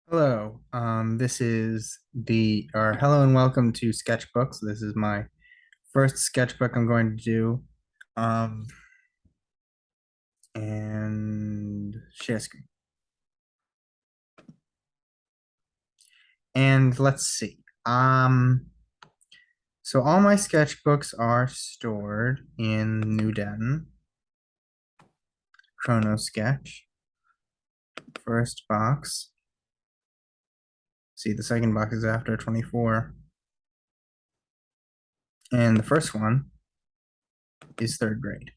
Hello. This is hello and welcome to sketchbooks. This is my first sketchbook I'm going to do. Um, and share screen. And let's see. So all my sketchbooks are stored in New Den, Chrono Sketch, first box. See, the second box is after 24. And the first one is third grade.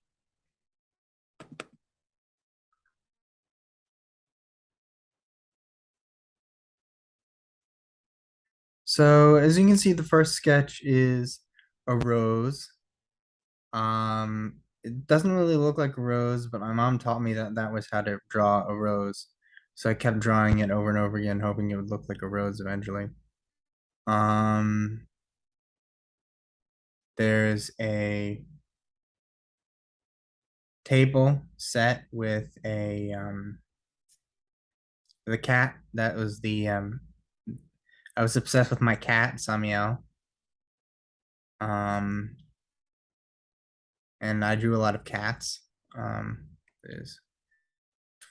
So as you can see, the first sketch is a rose. It doesn't really look like a rose, but my mom taught me that that was how to draw a rose. So I kept drawing it over and over again, hoping it would look like a rose eventually. Um, there's a table set with a the cat. That was the I was obsessed with my cat, Samuel. Um, and I drew a lot of cats. There's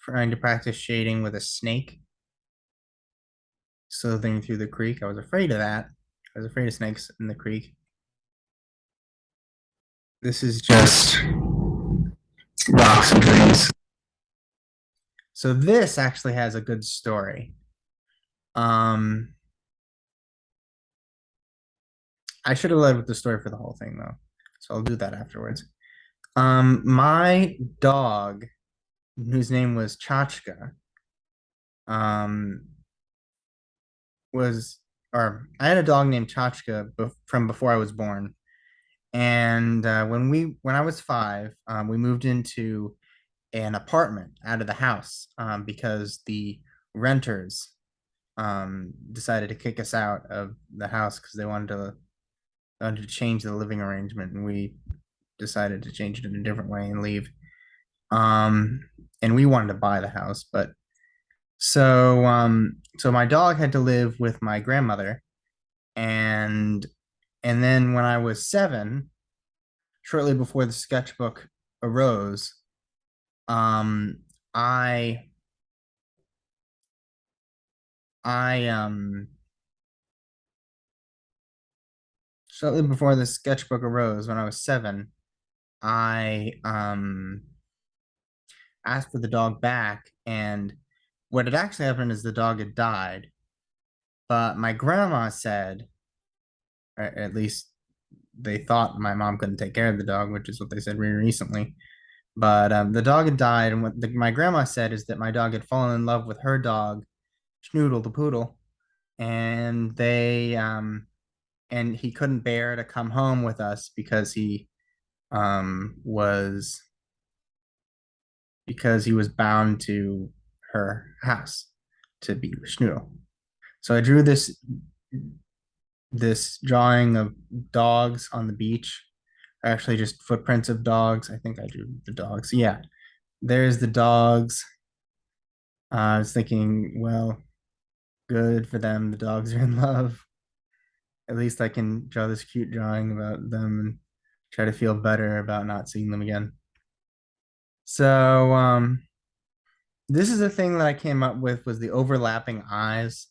trying to practice shading with a snake slithering through the creek. I was afraid of that. I was afraid of snakes in the creek. This is just rocks and trees. So this actually has a good story. Um, I should have led with the story for the whole thing though, so I'll do that afterwards. My dog, whose name was Chachka, um, was or I had a dog named Chachka from before I was born, and when I was 5, we moved into an apartment out of the house because the renters decided to kick us out of the house because they wanted to change the living arrangement, and we decided to change it in a different way and leave. Um, and we wanted to buy the house, but so my dog had to live with my grandmother, and then when I was 7, shortly before the sketchbook arose, um, I I shortly before the sketchbook arose when I was 7, I asked for the dog back, and what had actually happened is the dog had died. But my grandma said, or at least they thought my mom couldn't take care of the dog, which is what they said really recently. But the dog had died, and what my grandma said is that my dog had fallen in love with her dog, Schnoodle the poodle, and and he couldn't bear to come home with us was because he was bound to her house to be with Schnoodle. So I drew this drawing of dogs on the beach. Actually, just footprints of dogs. I think I drew the dogs. Yeah, there's the dogs. I was thinking, well, good for them. The dogs are in love. At least I can draw this cute drawing about them and try to feel better about not seeing them again. So, this is the thing that I came up with was the overlapping eyes.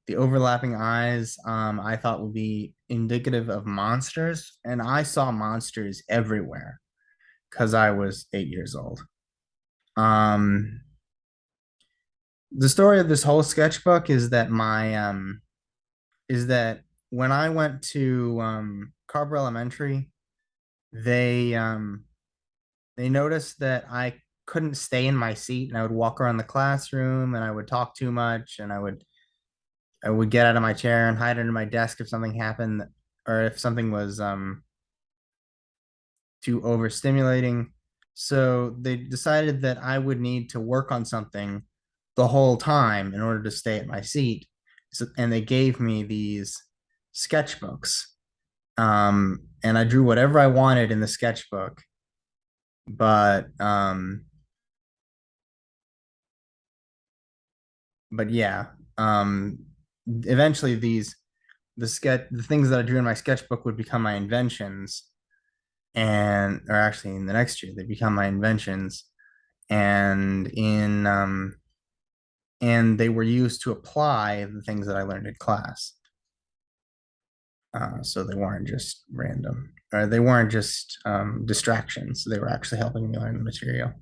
The overlapping eyes, I thought would be indicative of monsters, and I saw monsters everywhere because I was 8 years old. Um, the story of this whole sketchbook is that my is that when I went to Carver Elementary, they um they noticed that I couldn't stay in my seat, and I would walk around the classroom and I would talk too much, and I would get out of my chair and hide under my desk if something happened, or if something was too overstimulating. So they decided that I would need to work on something the whole time in order to stay at my seat. So, and they gave me these sketchbooks. And I drew whatever I wanted in the sketchbook. But but yeah. Um, eventually, the things that I drew in my sketchbook would become my inventions, and or actually in the next year they become my inventions, and in and they were used to apply the things that I learned in class. So they weren't just random, or they weren't just distractions. They were actually helping me learn the material.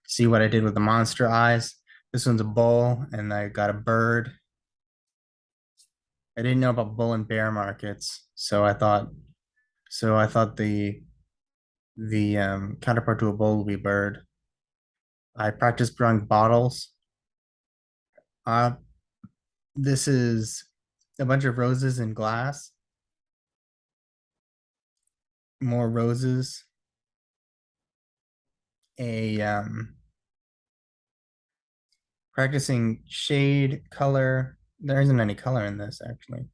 See what I did with the monster eyes? This one's a bull, and I got a bird. I didn't know about bull and bear markets, so I thought the counterpart to a bull would be bird. I practiced drawing bottles. Uh, this is a bunch of roses in glass, more roses, a practicing shade, color. There isn't any color in this actually,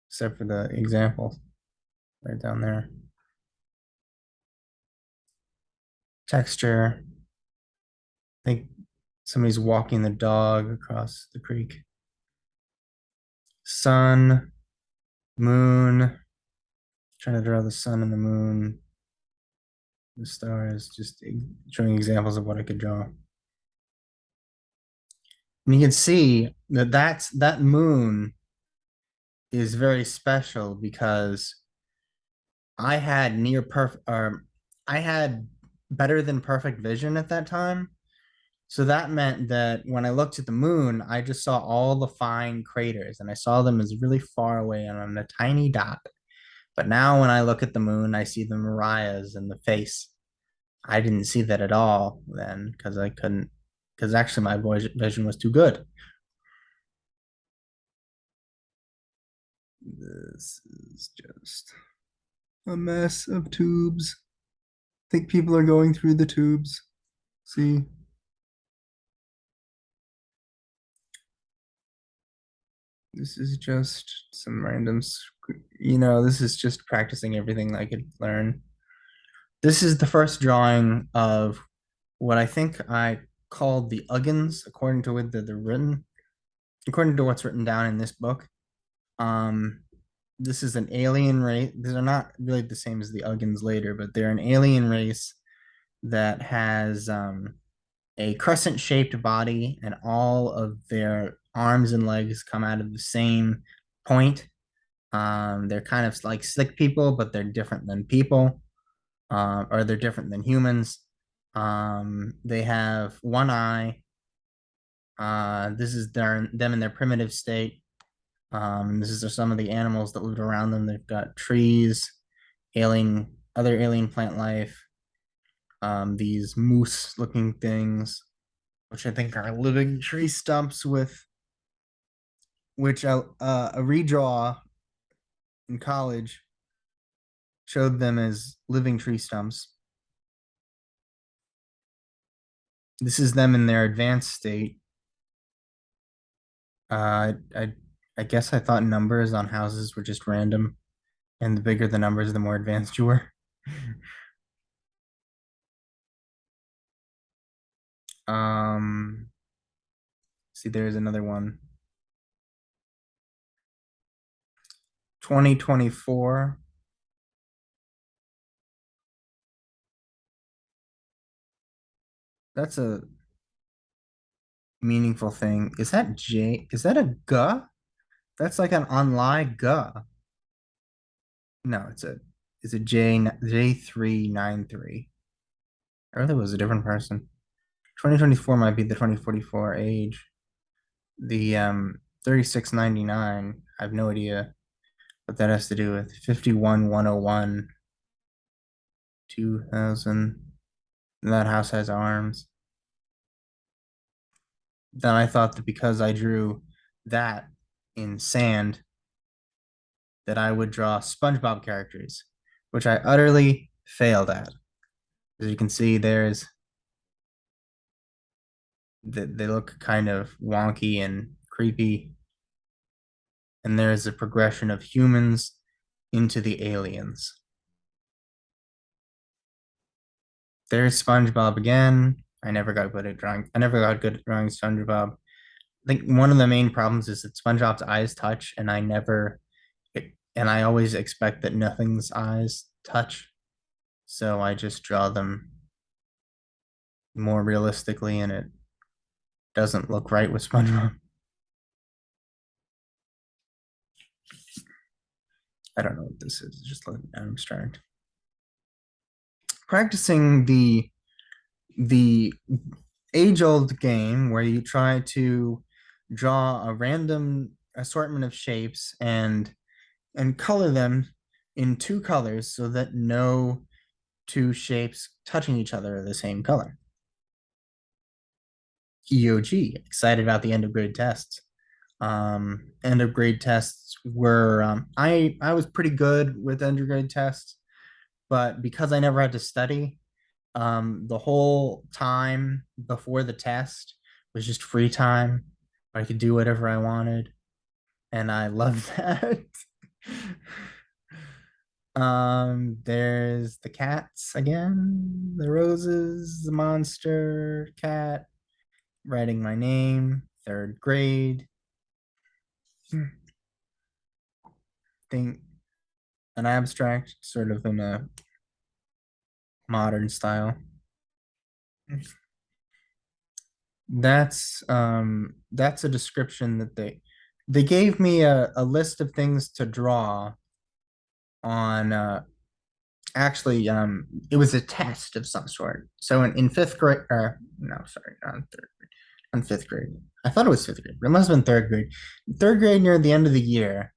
except for the example right down there. Texture. I think somebody's walking the dog across the creek. Sun, moon. Trying to draw the sun and the moon, the stars, just showing examples of what I could draw. And you can see that that moon is very special because I had near perfect, or I had better than perfect vision at that time. So that meant that when I looked at the moon, I just saw all the fine craters and I saw them as really far away and on a tiny dot. But now when I look at the moon, I see the Mariahs in the face. I didn't see that at all then because I couldn't, because actually my vision was too good. This is just a mess of tubes. I think people are going through the tubes. See, this is just some random, this is just practicing everything I could learn. This is the first drawing of what I think I called the Uggins, according to what they're written, according to what's written down in this book. Um, this is an alien race. These are not really the same as the Uggins later, but they're an alien race that has a crescent shaped body, and all of their arms and legs come out of the same point. They're kind of like slick people, but they're different than people, or they're different than humans. They have one eye. This is them in their primitive state. This is some of the animals that lived around them. They've got trees, other alien plant life, these moose-looking things, which I think are living tree stumps with which a redraw in college showed them as living tree stumps. This is them in their advanced state. Uh, I I guess I thought numbers on houses were just random, and the bigger the numbers, the more advanced you were. Um, see, there's another one. 2024. That's a meaningful thing. Is that J? Is that a G? That's like an online G. No, it's a J393. I really was a different person. 2024 might be the 2044 age. The 3699, I have no idea what that has to do with 51101 2000. And that house has arms. Then I thought that because I drew that in sand, that I would draw SpongeBob characters, which I utterly failed at. As you can see, they look kind of wonky and creepy, and there's a progression of humans into the aliens. There's SpongeBob again. I never got good at drawing. I never got good at drawing SpongeBob. I think one of the main problems is that SpongeBob's eyes touch, and and I always expect that nothing's eyes touch. So I just draw them more realistically, and it doesn't look right with SpongeBob. I don't know what this is. It's just like abstract. Practicing the age-old game where you try to draw a random assortment of shapes and color them in two colors so that no two shapes touching each other are the same color. EOG, excited about the end of grade tests. End of grade tests were I was pretty good with end of grade tests, but because I never had to study, the whole time before the test was just free time. I could do whatever I wanted, and I loved that. There's the cats again, the roses, the monster cat, writing my name, third grade. Think an abstract, sort of in a modern style. That's a description that they gave me a list of things to draw on it was a test of some sort. So in fifth grade no, sorry, not in third grade. On fifth grade. I thought it was fifth grade, but it must have been third grade. Third grade near the end of the year,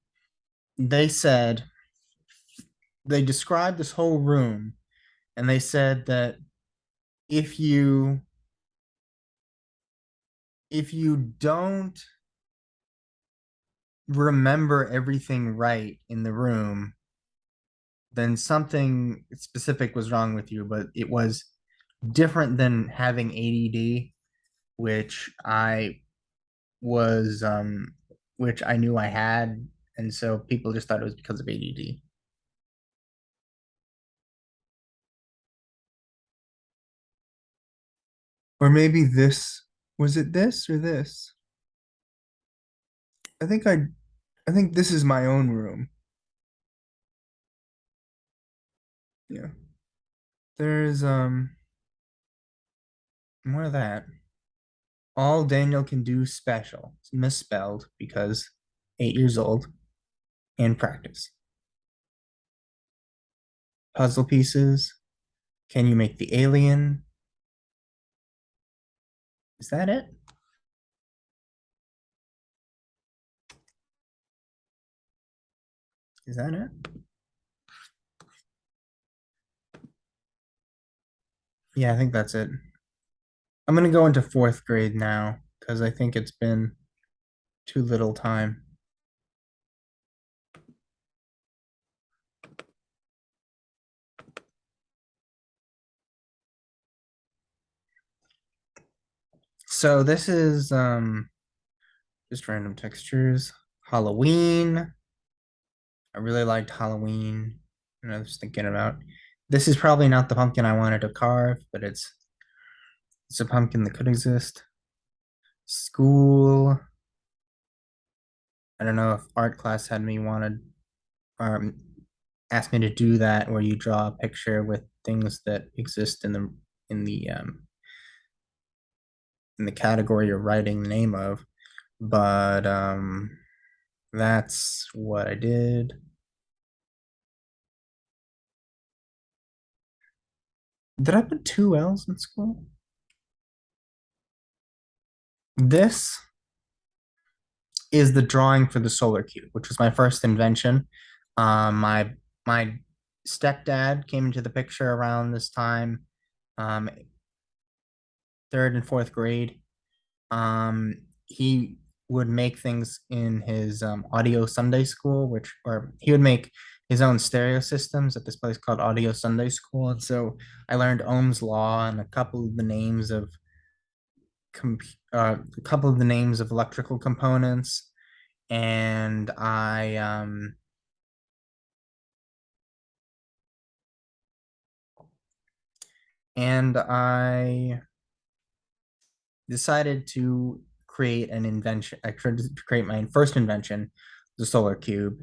they said they described this whole room and they said that if you if you don't remember everything right in the room, then something specific was wrong with you, but it was different than having ADD, which I was which I knew I had, and so people just thought it was because of ADD. Or maybe this was it this or this? I think I think this is my own room. Yeah. There's more of that. All Daniel can do special. It's misspelled because 8 years old and practice. Puzzle pieces. Can you make the alien? Is that it? Is that it? Yeah, I think that's it. I'm gonna go into fourth grade now because I think it's been too little time. So this is just random textures. Halloween. I really liked Halloween. And I was thinking about this is probably not the pumpkin I wanted to carve, but it's a pumpkin that could exist. School. I don't know if art class had me wanted um asked me to do that where you draw a picture with things that exist in the um in the category you're writing the name of. But that's what I did. Did I put two L's in school? This is the drawing for the solar cube, which was my first invention. My stepdad came into the picture around this time, um, third and fourth grade. He would make things in his audio Sunday school, or he would make his own stereo systems at this place called Audio Sunday School. And so I learned Ohm's law and a couple of the names of electrical components, and I decided to create an invention. I tried to create my first invention, the solar cube.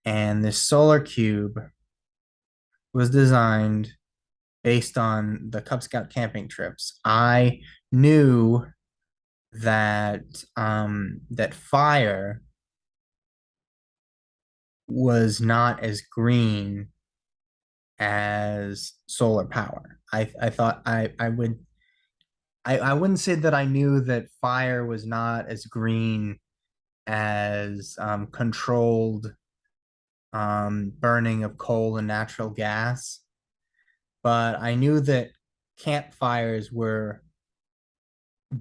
And this solar cube was designed based on the Cub Scout camping trips. I knew that that fire was not as green as solar power. I thought I wouldn't say that I knew that fire was not as green as controlled burning of coal and natural gas, but I knew that campfires were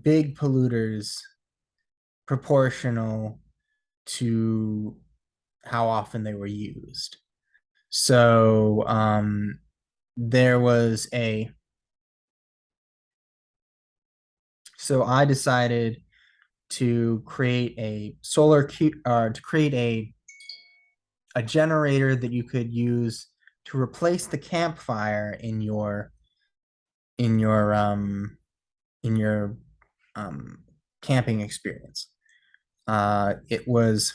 big polluters proportional to how often they were used. So there was a so I decided to create a solar cube or to create a generator that you could use to replace the campfire in your um in your um camping experience. It was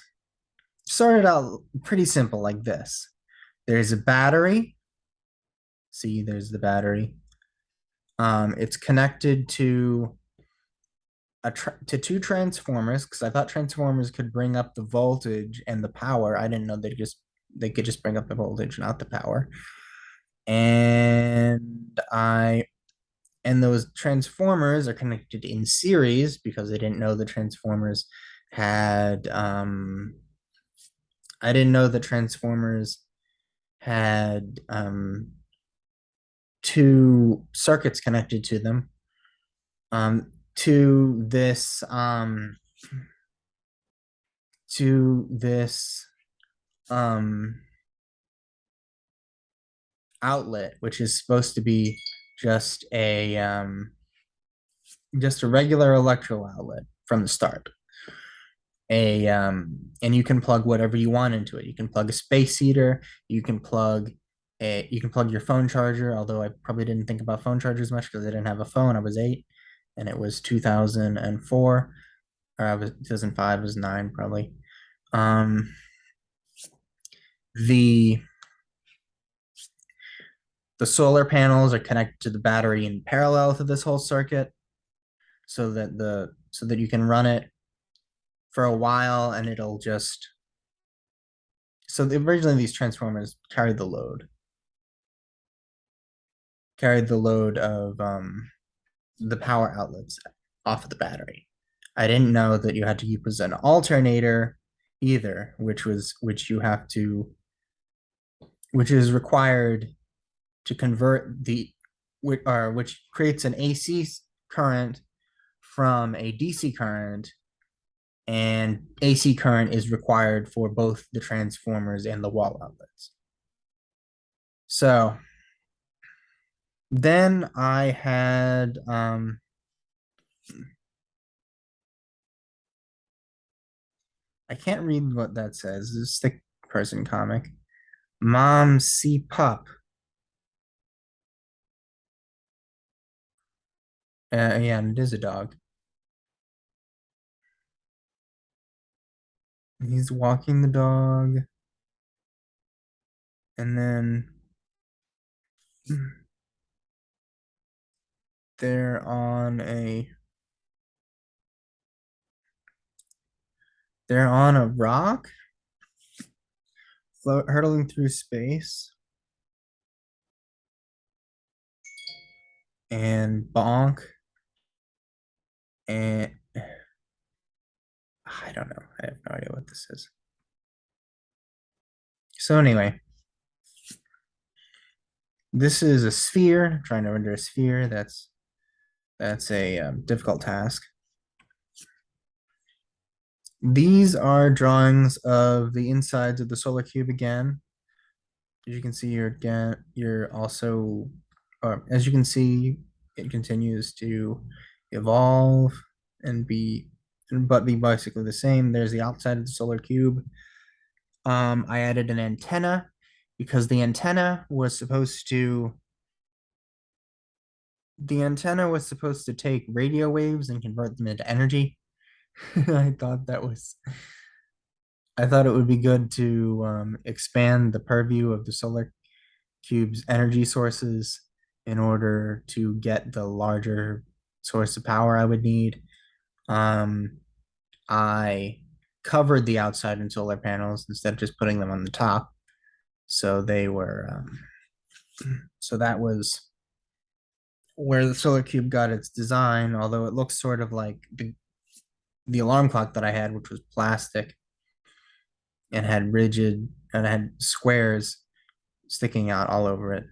started out pretty simple like this. There's a battery. See, there's the battery. It's connected to to two transformers because I thought transformers could bring up the voltage and the power. I didn't know they could just bring up the voltage, not the power. And I and those transformers are connected in series because I didn't know the transformers had I didn't know the transformers had two circuits connected to them to this um outlet, which is supposed to be just a regular electrical outlet from the start. And you can plug whatever you want into it. You can plug a space heater, you can plug your phone charger, although I probably didn't think about phone chargers much because I didn't have a phone. I was 8 and it was 2004, or I was 2005, I was 9 probably. Um the the solar panels are connected to the battery in parallel to this whole circuit so that you can run it for a while and it'll just originally these transformers carried the load of the power outlets off of the battery. I didn't know that you had to use an alternator either, which is required to convert which creates an AC current from a DC current, and AC current is required for both the transformers and the wall outlets. So then I had I can't read what that says. This is a thick person comic. Mom see pup. Yeah, and it is a dog. He's walking the dog, and then they're on a they're on a rock, hurtling through space, and bonk, and I don't know. I have no idea what this is. So anyway, this is a sphere. Trying to render a sphere. That's a difficult task. These are drawings of the insides of the solar cube again. As you can see, you're also, or as you can see, it continues to evolve and be basically the same. There's the outside of the solar cube. I added an antenna because the antenna was supposed to take radio waves and convert them into energy. I thought that was, I thought it would be good to expand the purview of the solar cube's energy sources in order to get the larger source of power I would need. Um, I covered the outside in solar panels instead of just putting them on the top. So they were, so that was where the solar cube got its design, although it looks sort of like the alarm clock that I had, which was plastic and had rigid and had squares sticking out all over it.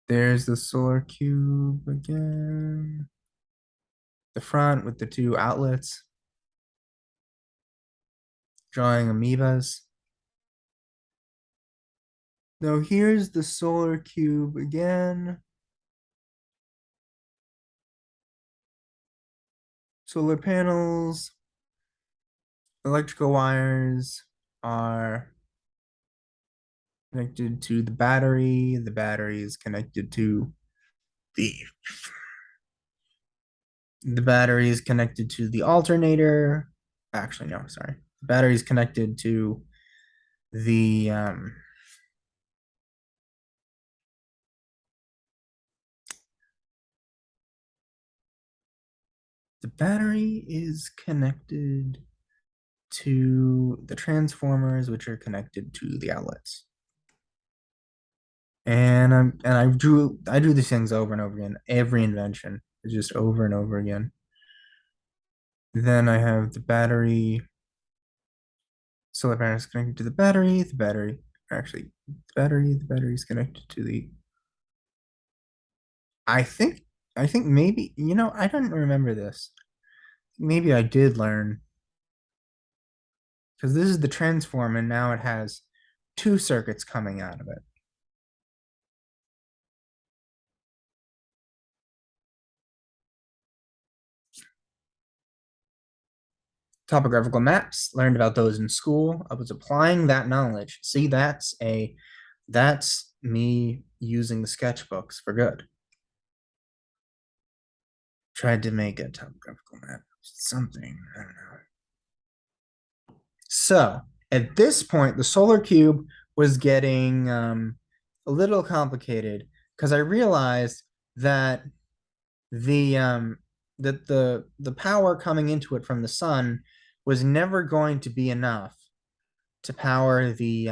There's the solar cube again. The front with the two outlets, drawing amoebas. Now here's the solar cube again. Solar panels, electrical wires are connected to the battery. The battery is connected to the the battery is connected to the alternator. Actually, no, sorry. The battery is connected to the the battery is connected to the transformers, which are connected to the outlets. I drew these things over and over again. Every invention is just over and over again. Then I have the battery. Solar panel is connected to the battery. The battery, actually, the battery is connected to the. I think, I think maybe, I don't remember this. Maybe I did learn because this is the transform, and now it has two circuits coming out of it. Topographical maps, learned about those in school. I was applying that knowledge. See, that's me using the sketchbooks for good. Tried to make a topographical map, something, I don't know. So at this point, the solar cube was getting a little complicated because I realized that the the power coming into it from the sun was never going to be enough to power the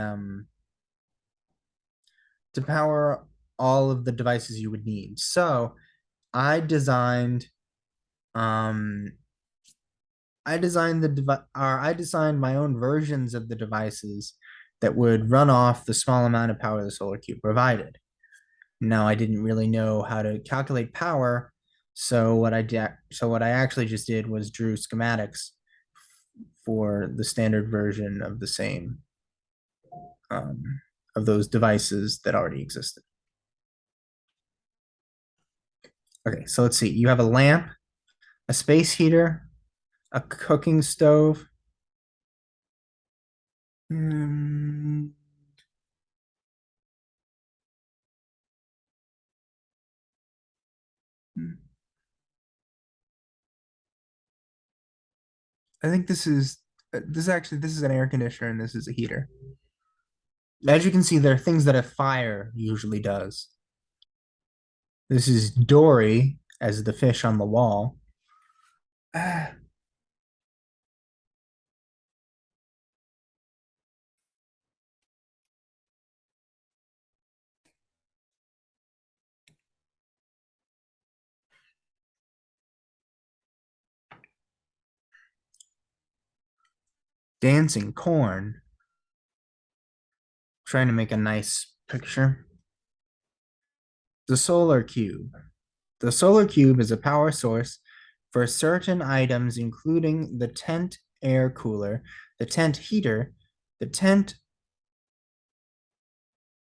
to power all of the devices you would need. So I designed um I designed my own versions of the devices that would run off the small amount of power the solar cube provided. Now I didn't really know how to calculate power, so what I actually just did was drew schematics for the standard version of the same of those devices that already existed. Okay, so let's see. You have a lamp, a space heater, a cooking stove. Hmm, I think this is an air conditioner and this is a heater. As you can see, there are things that a fire usually does. This is Dory as the fish on the wall. Dancing corn. Trying to make a nice picture. The solar cube. The solar cube is a power source for certain items, including the tent air cooler, the tent heater, the tent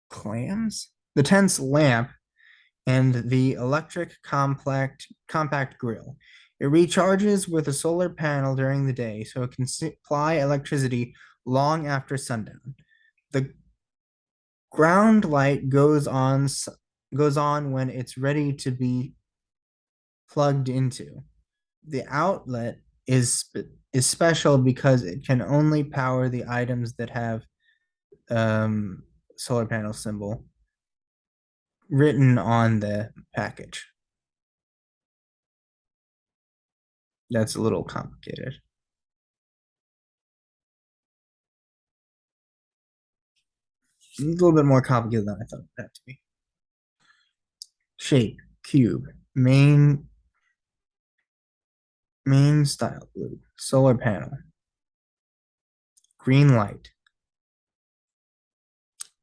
clams, the tent's lamp, and the electric compact grill. It recharges with a solar panel during the day, so it can supply electricity long after sundown. The ground light goes on when it's ready to be plugged into. The outlet is special because it can only power the items that have um, solar panel symbol written on the package. That's a little complicated. A little bit more complicated than I thought it had to be. Shape, cube, main style blue, solar panel, green light,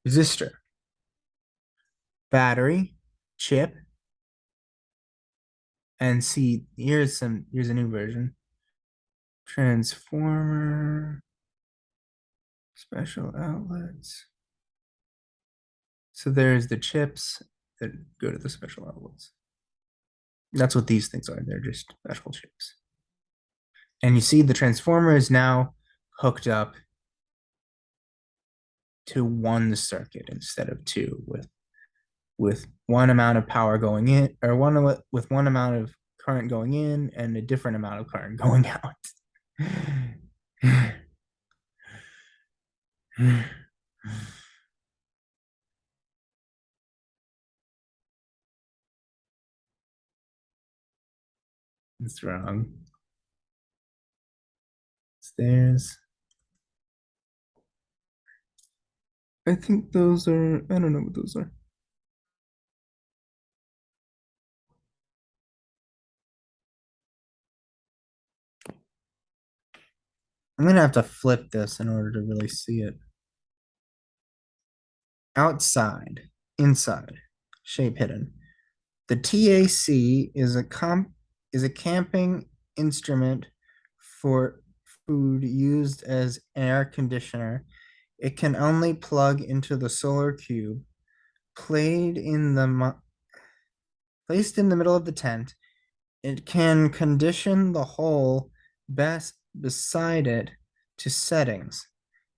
resistor, battery, chip, and see, here's a new version. Transformer, special outlets. So there's the chips that go to the special outlets. That's what these things are. They're just special chips. And you see the transformer is now hooked up to one circuit instead of two, with one amount of power going in, or with one amount of current going in and a different amount of current going out. It's wrong. Stairs. I think those are, I don't know what those are. I'm gonna have to flip this in order to really see it. Outside, inside, shape hidden. The TAC is a camping instrument for food used as air conditioner. It can only plug into the solar cube, played in the placed in the middle of the tent. It can condition the hole best beside it to settings.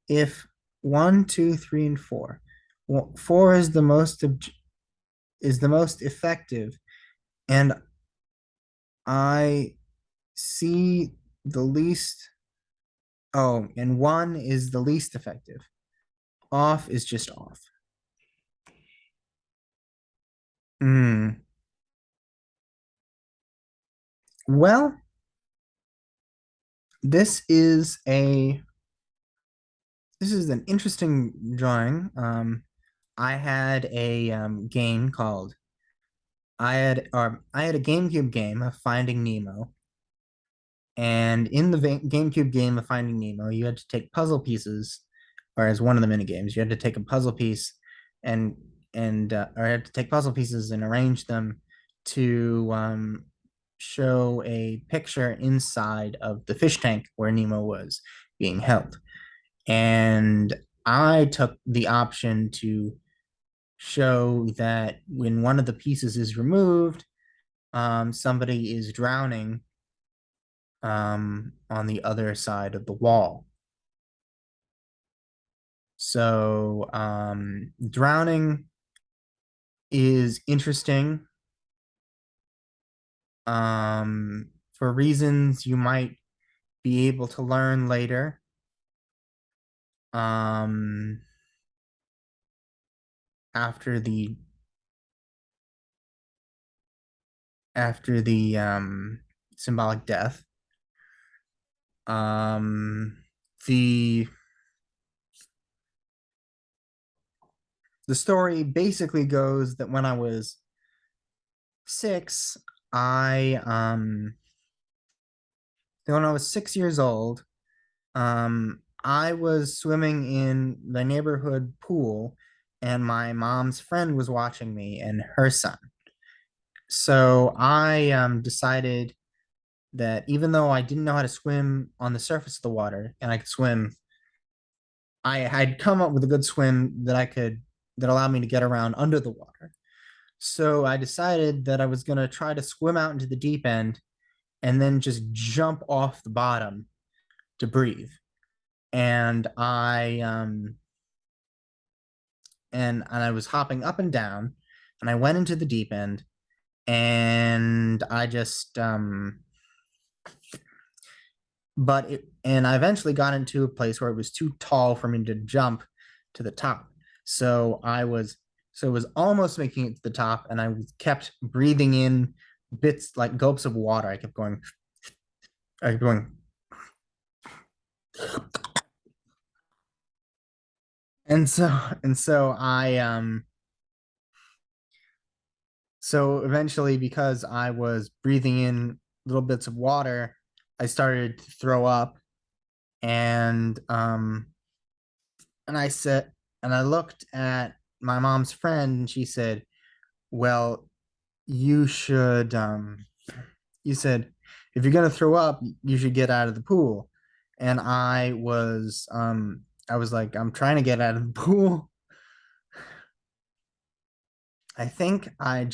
If one, two, three, and four. Well, four is the most effective, and I see the least. Oh, and one is the least effective. Off is just off. Hmm. Well, this is a this is an interesting drawing. I had a game called I had a GameCube game of Finding Nemo, and in the GameCube game of Finding Nemo, you had to take puzzle pieces, or as one of the mini games, you had to take a puzzle piece and or you had to take puzzle pieces and arrange them to show a picture inside of the fish tank where Nemo was being held. And I took the option to show that when one of the pieces is removed, somebody is drowning on the other side of the wall. So drowning is interesting for reasons you might be able to learn later. Um, after the symbolic death. Um, the the story basically goes that when I was 6, I when I was 6 years old, I was swimming in the neighborhood pool, and my mom's friend was watching me and her son. So I decided that even though I didn't know how to swim on the surface of the water and I could swim, I had come up with a good swim that allowed me to get around under the water. So I decided that I was going to try to swim out into the deep end and then just jump off the bottom to breathe. And I was hopping up and down, and I went into the deep end, and I just and I eventually got into a place where it was too tall for me to jump to the top. So I was so it was almost making it to the top, and I kept breathing in bits like gulps of water. I kept going, and so so eventually, because I was breathing in little bits of water, I started to throw up, and and I said, and I looked at my mom's friend, and she said, "Well, you should you said if you're gonna throw up, you should get out of the pool." And I was like, I'm trying to get out of the pool. I think I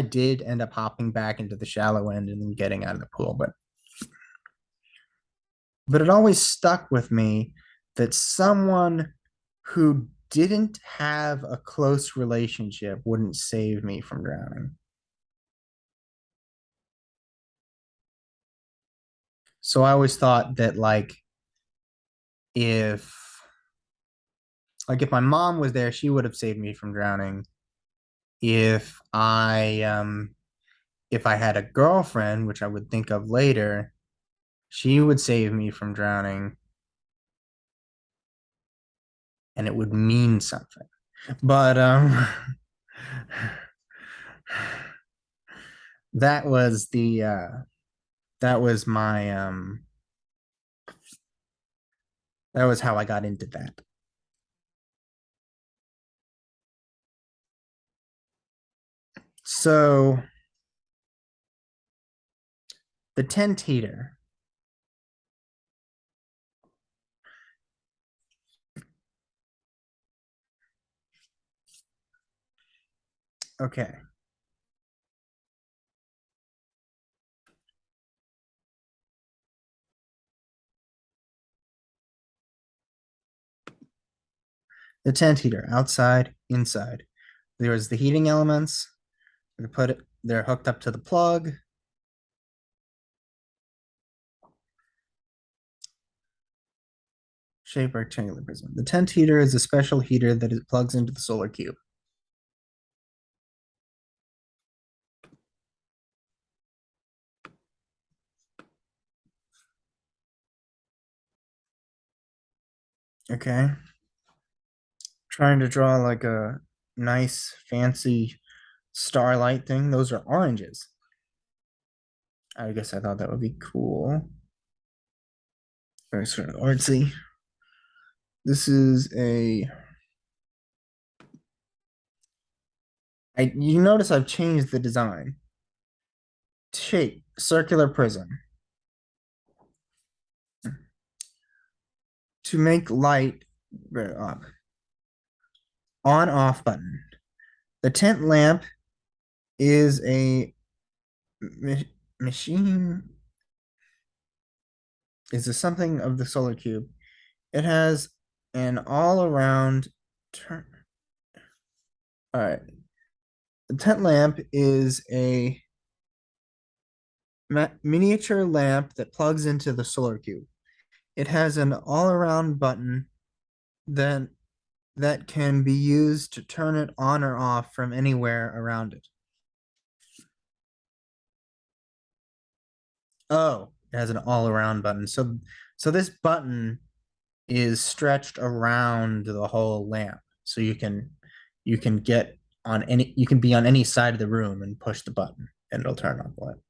did end up hopping back into the shallow end and then getting out of the pool, but it always stuck with me that someone who didn't have a close relationship wouldn't save me from drowning. So I always thought that if if my mom was there, she would have saved me from drowning. If I had a girlfriend, which I would think of later, she would save me from drowning, and it would mean something. But that was the that was my that was how I got into that. So the tent heater. Okay. The tent heater, outside, inside. There was the heating elements. We put it, they're hooked up to the plug. Shape rectangular prism. The tent heater is a special heater that it plugs into the solar cube. Okay. Trying to draw like a nice fancy starlight thing. Those are oranges. I guess I thought that would be cool. Very sort of artsy. This is a you notice I've changed the design. Shape, circular prism. To make light on off button. The tent lamp is a machine is a something of the solar cube. It has an all around turn. All right. The tent lamp is a miniature lamp that plugs into the solar cube. It has an all around button that that can be used to turn it on or off from anywhere around it. Oh, it has an all around button. So this button is stretched around the whole lamp. So you can get on any you can be on any side of the room and push the button and it'll turn on the lamp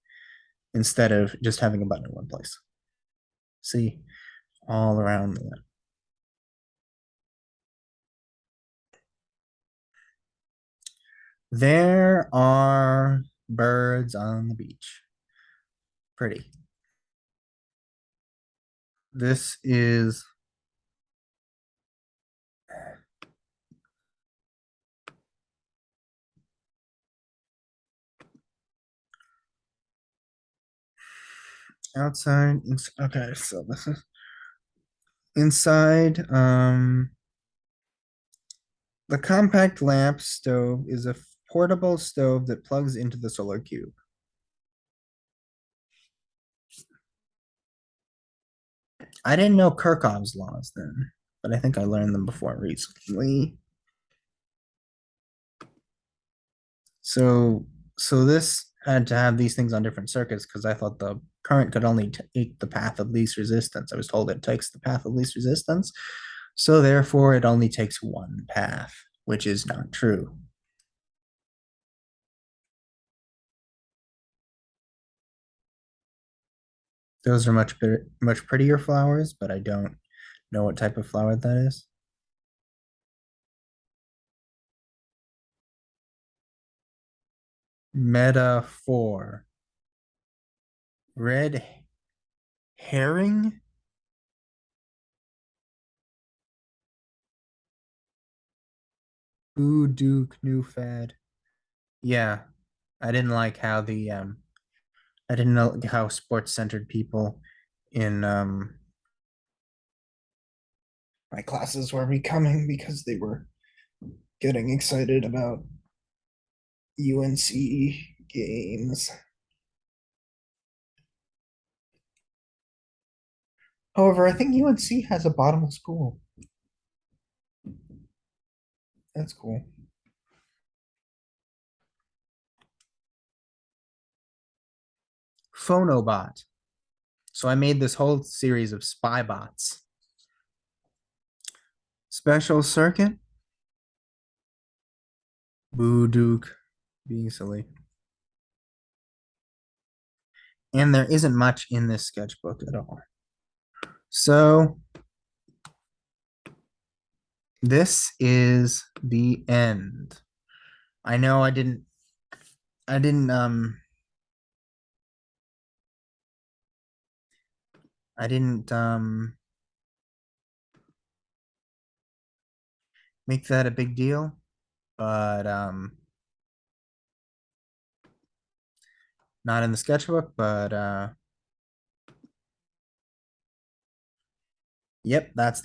instead of just having a button in one place. See, all around the lamp. There are birds on the beach. Pretty. This is outside. Okay, so this is inside. The compact lamp stove is a portable stove that plugs into the solar cube. I didn't know Kirchhoff's laws then, but I think I learned them before recently. So so this had to have these things on different circuits because I thought the current could only take the path of least resistance. I was told it takes the path of least resistance. So therefore it only takes one path, which is not true. Those are much prettier flowers, but I don't know what type of flower that is. Metaphor. Red herring? Boo Duke new fad. Yeah, I didn't like how the I didn't know how sports centered people in my classes were becoming because they were getting excited about UNC games. However, I think UNC has a bottomless pool. That's cool. Phonobot. So I made this whole series of spy bots. Special circuit. Boo Duke. Being silly. And there isn't much in this sketchbook at all. So this is the end. I know I didn't I didn't make that a big deal, but not in the sketchbook, but yep, that's the